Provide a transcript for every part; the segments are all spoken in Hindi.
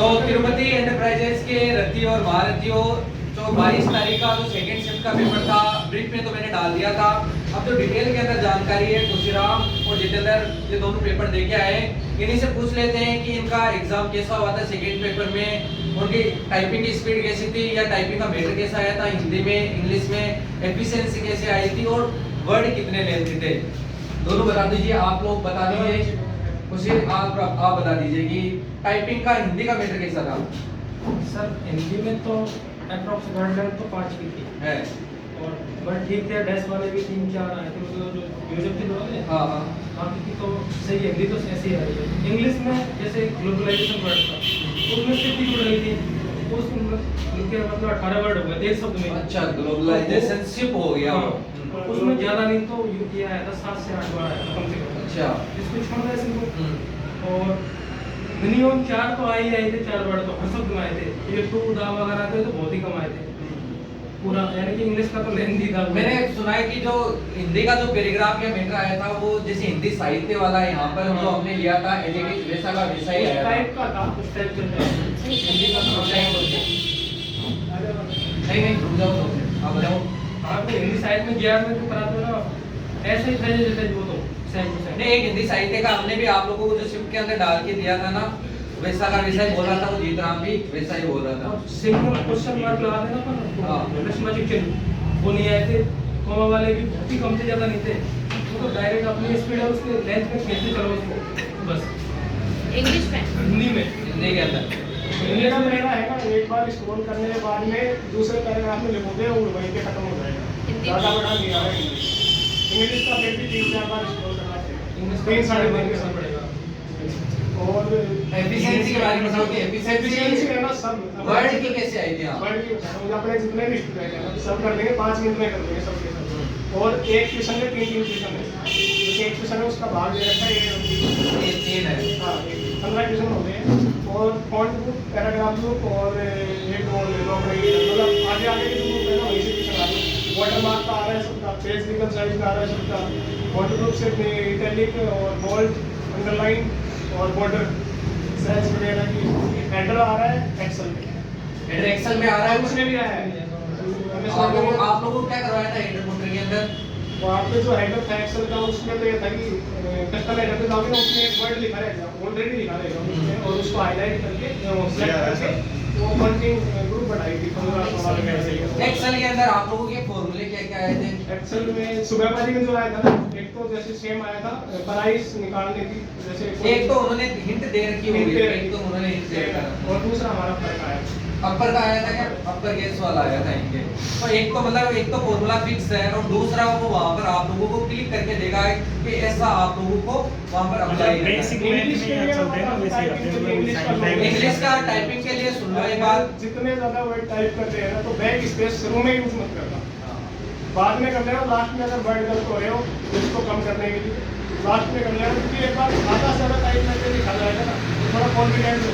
तो तिरुपति एंटरप्राइजेस के रद्दी और महारथियों जो 22 तारीख का जो सेकंड शिफ्ट का पेपर था, ब्रीफ में तो मैंने डाल दिया था। अब जो डिटेल के अंदर जानकारी है, खुशीराम और जितेंद्र ये दोनों पेपर दे के आए, इन्हीं से पूछ लेते हैं कि इनका एग्जाम कैसा हुआ था सेकंड पेपर में, उनकी टाइपिंग की स्पीड कैसी थी या टाइपिंग का मैटर कैसा आया था, हिंदी में इंग्लिश में एफिशिएंसी कैसे आई थी और वर्ड कितने लेंथी थे, दोनों बता दीजिए। आप लोग बता दीजिए, उसे आप बता दीजिए कि टाइपिंग का हिंदी का मैटर कैसा था। सर हिंदी में तो अप्रॉक्स वर्ड लेंथ तो 5 की थी है और वर्ड ठीक थे, डैश वाले भी 3-4 आए थे, मतलब जो यूजर थे लोग हाँ हाँ बाकी की तो सही है, हिंदी तो ऐसी ही आ रही है। इंग्लिश में जैसे ग्लोबलाइजेशन वर्ड था उसमें कितनी जुड़ रही थी, उसमें मतलब 18 वर्ड हुए थे एक शब्द में। अच्छा, ग्लोबलाइजेशन शिप हो गया। हाँ, उसमें ज्यादा नहीं तो ये आया था 7 से 8 बार आया था कम से कम। अच्छा, इसको छोड़ रहे सिंपल और मिनिमम 4 तो आए ही आए थे, 4 वर्ड तो हर शब्द में आए थे, ये टू दा वगैरह थे तो बहुत ही कम आए थे पूरा, यानी कि इंग्लिश का तो लेंथी था। मैंने सुना है कि जो हिंदी का जो पैराग्राफ या मैटर आया था वो जैसे हिंदी साहित्य वाला है, यहाँ पर जो हमने लिया था एडिटिव वैसा का वैसा ही आया टाइप का था, उस टाइप से हिंदी का तो नहीं नहीं रुक जाओ, आप बताओ। आपको हिंदी साहित्य में ज्ञान में जो कराते हो ना ऐसे ही था जैसे वो तो सेम टू सेम। नहीं, एक हिंदी साहित्य का हमने भी आप लोगों को जो शिफ्ट के अंदर डाल के दिया था ना, वैसा का वैसा ही बोल रहा था वो, जीत राम भी वैसा ही बोल रहा था। और सिंगल क्वेश्चन मार्क लगा देना पर हाँ। प्रश्नवाचक चिन्ह वो नहीं आए थे, कॉमा वाले भी बहुत ही कम थे, ज्यादा नहीं थे, वो तो डायरेक्ट अपनी स्पीड और उसके लेंथ में खींचते चलो उसको बस। इंग्लिश में हिंदी में हिंदी के अंदर मेरा मेरा है ना, एक बार स्क्रॉल करने के बाद में दूसरे पैराग्राफ में लिखोगे और वहीं पे खत्म हो जाएगा, ज़्यादा बड़ा नहीं आ रहा है। इंग्लिश का फिर भी 3-4 बार स्क्रॉल करना चाहिए, इंग्लिश 3-3.5 करना पड़ेगा। और एफिशिएंसी के बारे में बताओ कि एफिशिएंसी है ना, सब वर्ड की कैसे आई थी आप? वर्ड की अपने जितने भी स्टूडेंट हैं सब कर देंगे, 5 मिनट में कर देंगे सबके सब। और एक क्वेश्चन में 3-3 क्वेश्चन है, जैसे एक क्वेश्चन है उसका भाग दे रखा है ये तीन है। हाँ 15 क्वेश्चन हो गए। और फॉन्ट बुक, पैराग्राफ बुक और एक और ले लो अपने, मतलब आगे आगे के जो बुक है ना वहीं से क्वेश्चन आ रहे हैं। वाटर मार्क का आ रहा है सबका, पेज निकल साइज का आ रहा है सबका, फॉन्ट बुक से इटैलिक और बोल्ड, अंडरलाइन और बॉर्डर साइज वगैरह की हेडर आ रहा है एक्सेल में, हेडर एक्सेल में आ रहा है उसमें भी आया है। आप लोगों को क्या करवाया था हेडर फुटर के अंदर? वहाँ पे जो हेडर था एक्सेल का उसमें तो ये था कि कस्टम हेडर पे जाओगे ना उसमें एक वर्ड लिखा रहेगा, ऑलरेडी लिखा रहेगा उसमें, और उसको हाईलाइट करके सेलेक्ट करके वो वर्किंग ग्रुप बनाई थी 15-16 के ऐसे ही। एक्सेल के अंदर आप लोगों के फॉर्मूले क्या क्या आए थे? एक्सेल में सुबह वाली में जो आया था ना, एक तो जैसे सेम आया था, प्राइस निकालने की जैसे एक तो उन्होंने हिंट दे रखी होगी, एक तो उन्होंने हिंट दे रखा था। और दूसरा हमारा फर्क आया, अपर का आया था क्या? अपर केस वाला आया था इनके। तो एक तो मतलब एक तो फॉर्मूला फिक्स है और दूसरा वो वहां पर आप लोगों को क्लिक करके देगा कि ऐसा आप लोगों को वहां पर अप्लाई करना है। इंग्लिश के लिए चलते हैं ना वैसे ही इंग्लिश का टाइपिंग के लिए सुन लो एक बात, जितने ज्यादा वर्ड टाइप करते हैं ना तो बैक स्पेस शुरू में यूज मत करना, बाद में कर लेना, लास्ट में अगर वर्ड गलत हो रहे हो इसको कम करने के लिए लास्ट में कर लेना, क्योंकि एक बार आधा से ज्यादा टाइप करके दिखा जाएगा ना तो थोड़ा कॉन्फिडेंस हो,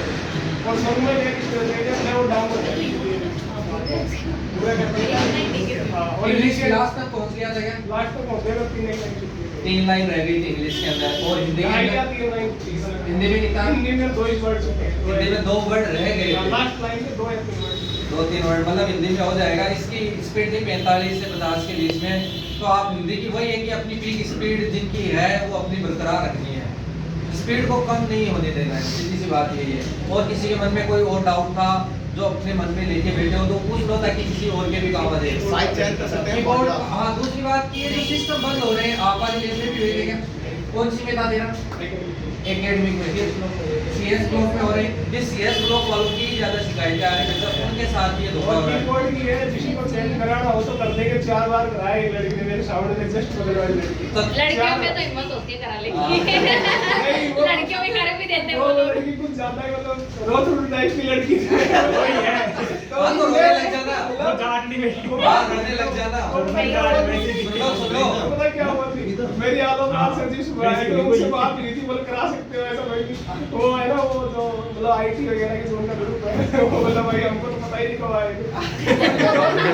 और शुरू में बैक स्पेस दे वो डाउन हो जाएगी पूरा करना। हाँ, और इंग्लिश के लास्ट तक पहुंच गया था क्या? लास्ट तक पहुंचेगा 3 लाइन रह गई थी इंग्लिश के अंदर, और हिंदी के अंदर हिंदी में कितना? हिंदी में 2 ही वर्ड हिंदी में 2 वर्ड रह गए थे, लास्ट लाइन में 2 या 3 वर्ड, 2-3 वर्ड, मतलब हिंदी में हो जाएगा। इसकी स्पीड थी 45 से 50 के बीच में, तो आप हिंदी की वही है कि अपनी पीक स्पीड जिनकी है वो अपनी बरकरार रखनी है, स्पीड को कम नहीं होने देना है, सीधी सी बात यही है। और किसी के मन में कोई और डाउट था जो अपने मन में लेके बैठे हो तो पूछ लो, ताकि किसी और के भी काम आ जाए। साइड चेंज कर सकते हैं कीबोर्ड, हाँ दूसरी बात ये जो सिस्टम बंद हो रहे हैं आप वाले लेवल पे भी हुए थे क्या? कौन सी में था तेरा? एकेडमिक में सीएस ब्लॉक में हो रहे हैं, जिस सीएस ब्लॉक वालों की ज्यादा शिकायतें आ रही है, उनके साथ ये धोखा हो रहा है। कीबोर्ड की है, किसी को चेंज कराना हो तो कर देंगे, 4 बार कराए एक लड़की ने मेरे साउंड एडजस्ट बदल वाली लड़की। तो लड़कियों में तो हिम्मत होती है करा लेंगी, नहीं, वो- लड़कियों में कर भी देते हैं वो वो लोग। लड़की कुछ ज्यादा ही मतलब रोज टाइप की लड़की थी, वही है। हाँ, तो रोने लग जाना। मतलब जाट नहीं बैठी वो बात करने लग जाना सुन लो पता क्या हुआ थी मेरी यादों में आज संजीव सुबह आए थे उनसे बात हुई थी बोले करा सकते हो ऐसा भाई वो है ना वो जो मतलब आईटी वगैरह की जोन का ग्रुप है वो बोला भाई हमको तो पता ही नहीं कब आएंगे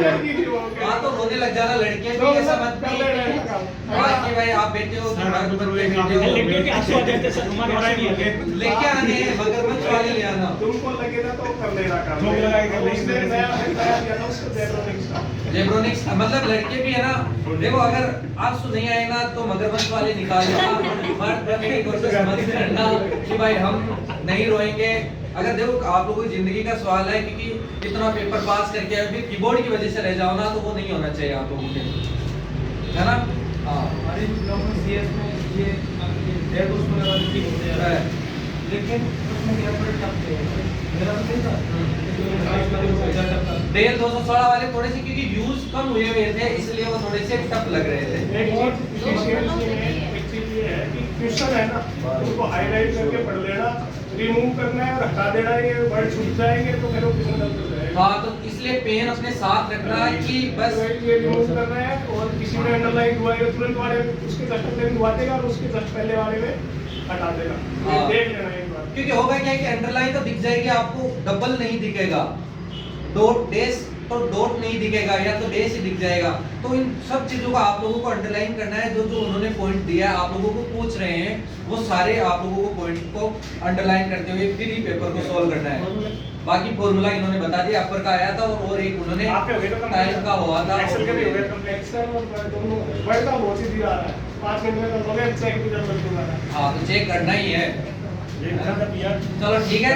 लड़की थी वो हाँ तो रोने लग जाना लड़के भी ऐसा मत कर ले रहे हैं काम बाकी भाई आप बेटे हो लड़कियों के आंसू आ जाते हैं हमारे आंसू नहीं आते लेके आने हैं मगरमच्छ वाले ले आना तुमको लगेगा तो कर लेगा काम भोग लगाए कर लेंगे। उसने नया किया था उसको जेब्रोनिक्स का जेब्रोनिक्स मतलब लड़के भी है ना देखो अगर आंसू नहीं आए ना तो मगरमच्छ वाले निकाल देना मर्द बनने की कोशिश मत करना कि भाई हम नहीं रोएंगे अगर देखो आप लोगों की जिंदगी का सवाल है क्योंकि इतना पेपर पास करके अभी कीबोर्ड की वजह से रह जाओ ना तो वो नहीं होना चाहिए आप लोगों के है ना हाँ हमारी लोगों सीएस में ये 1.5 उसमें लगा ठीक हो जाता है लेकिन उसमें क्या बड़े टफ थे मेरा तो नहीं था लेकिन हाइट वाले को इधर टफ था डेल 216 वाले थोड़े से क्योंकि यूज कम हुए हुए थे इसलिए वो थोड़े से टफ लग रहे थे एक और efficiency में एक चीज ये है कि क्वेश्चन है ना उनको हाईलाइट करके पढ़ लेना रिमूव करना है और हटा देना है ये वर्ड छूट जाएंगे तो फिर वो क्वेश्चन गलत हो जाएगा हाँ तो इसलिए पेन अपने साथ रखना कि बस ये रिमूव करना है और किसी में अंडरलाइन हुआ है तुरंत वाले उसके जस्ट पहले हुआ देगा और उसके जस्ट पहले वाले में हटा देगा ये हाँ। देख लेना एक बार क्योंकि होगा क्या कि अंडरलाइन तो दिख जाएगी आपको डबल नहीं दिखेगा डॉट डेस तो डॉट नहीं दिखेगा या तो डेस ही दिख जाएगा तो इन सब चीजों को आप लोगों को अंडरलाइन करना है जो जो उन्होंने पॉइंट दिया है आप लोगों को पूछ रहे हैं वो सारे आप लोगों को पॉइंट को अंडरलाइन करते हुए फिर ही पेपर को सॉल्व करना है बाकी फॉर्मूला इन्होंने बता दिया अपर का आया था और एक उन्होंने आपके हो गए तो टाइम का हुआ था एक्सेल के भी हो गए कंप्लीट एक्सेल और वर्ड दोनों वर्ड का बहुत ही दिया रहा है 5 मिनट में कर लोगे चेक भी कर सकते हो हाँ तो चेक करना ही है ये घर का पिया चलो ठीक है